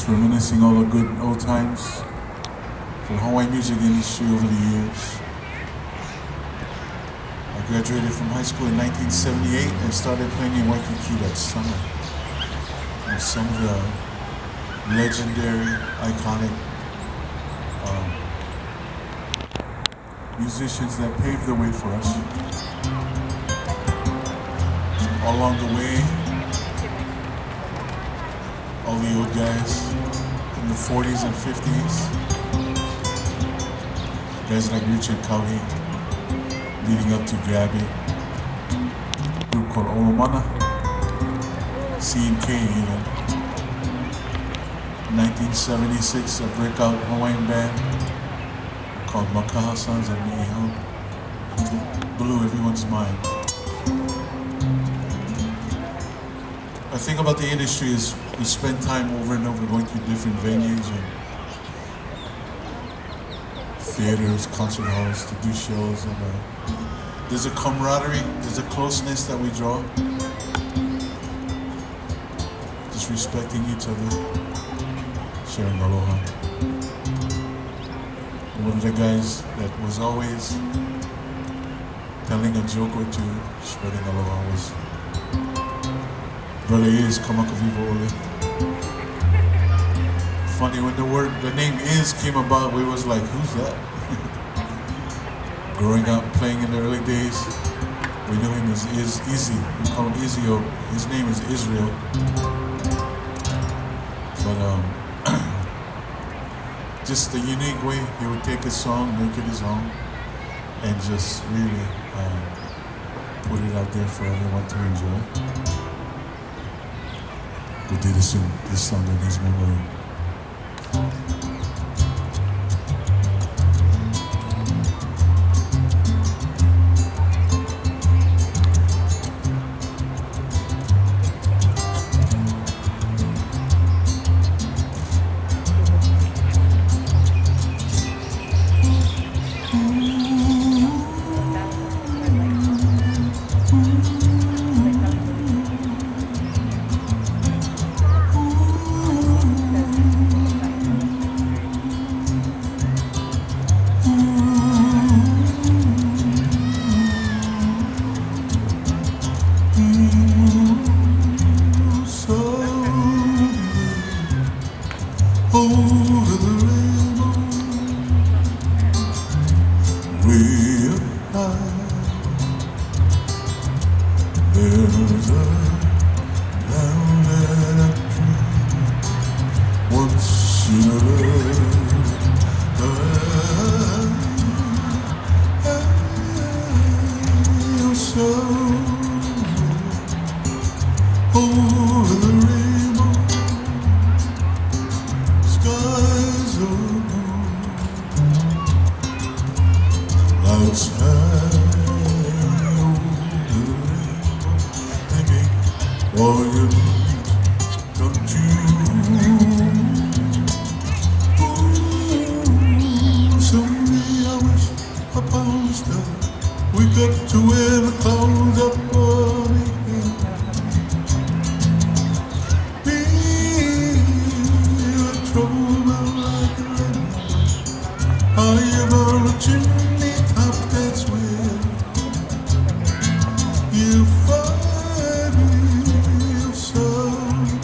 Just reminiscing all the good old times for the Hawaiian music industry over the years. I graduated from high school in 1978 and started playing in Waikiki that summer. And some of the legendary, iconic musicians that paved the way for us. All along the way, all the old guys in the 40s and 50s, guys like Richard Kawi, leading up to Gabby, a group called Olomana, C&K even. 1976, a breakout Hawaiian band called Makaha Sons of Niihau, blew everyone's mind. I think about the industry is we spend time over and over going to different venues and theaters, concert halls to do shows, and there's a camaraderie, there's a closeness that we draw. Just respecting each other, sharing aloha. One of the guys that was always telling a joke or two, spreading aloha, was Brother Is Kamakavivo Ole. Funny, when the name Is came about, we was like, who's that? Growing up, playing in the early days, we knew him as Izzy. We call him Izzy, or his name is Israel. But just the unique way he would take a song, make it his own, and just really put it out there for everyone to enjoy. We did this song in his memory. Over the rainbow, way up high, there's a land that I dreamed once in a lifetime. So over the rainbow, skies are blue, clouds high over the rainbow, they make all your dreams come true. Ooh, someday I wish upon a star, wake up to where the clouds are falling. High above the chimney top, that's where you find real somewhere.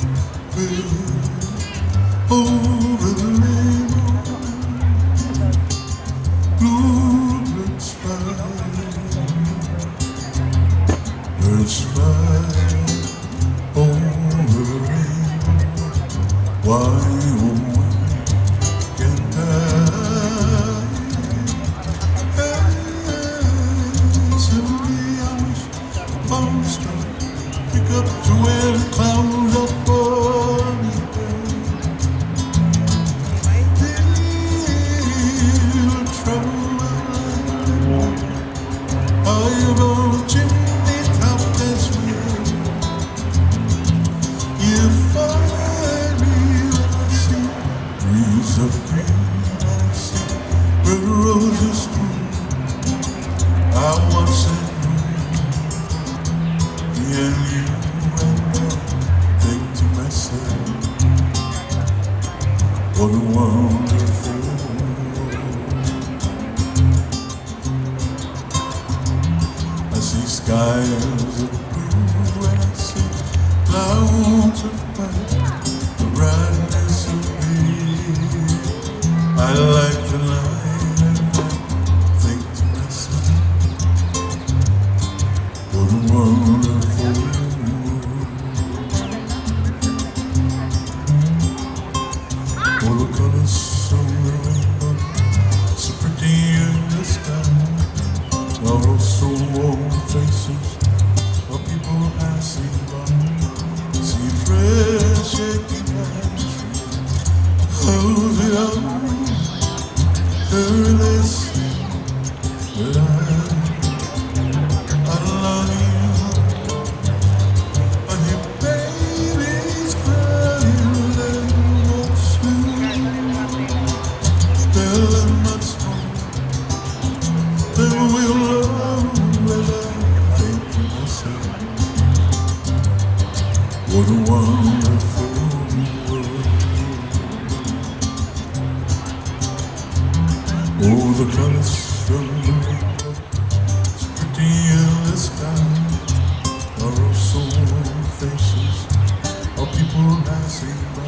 Over the rainbow, bluebirds fly, birds fly over the rainbow. Why, oh, can't I? Pick up to where the clouds are falling down. Feel trouble high above the chimney top, that's where you find me. When I see breeze of green, I see where the roses grew. I once said and you and I think to myself, see skies of blue and I see clouds of white, the brightness of me. I like the light and I think to myself, what a wonderful world. All the colors of the rainbow, so pretty in the sky, are also warm faces of people passing by. See fresh shaking hands, hold it up, hear they say that I love you. I hear babies crying and what's new. Tell them much more, they will love when I think to myself, what a wonderful world. Oh, the colors from the rainbow, so pretty in the sky, are also warm faces of people passing by.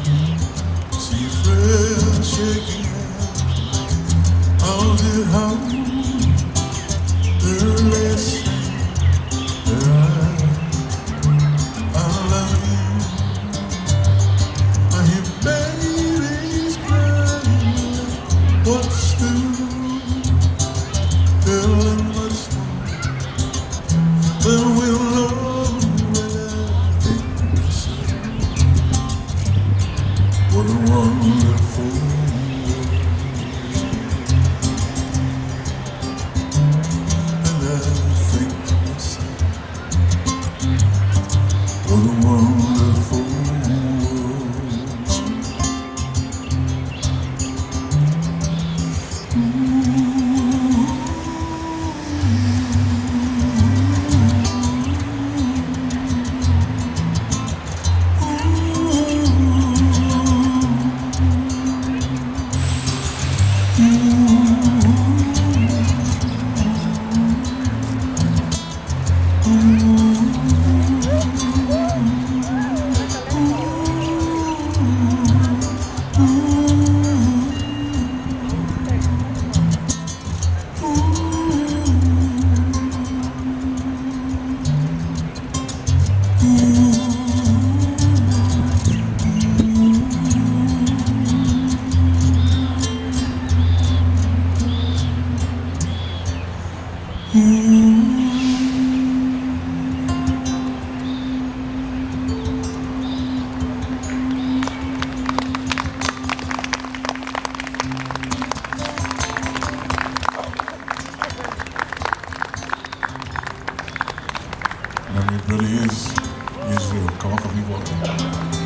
See friends shaking hands, how's it how? They're listening, I love you. I hear babies crying, what's new? Tell them much more, then we'll love when I think to myself, what a wonderful world. And I think to myself, what a wonderful world. Everybody is real. Kawika Kahiapo.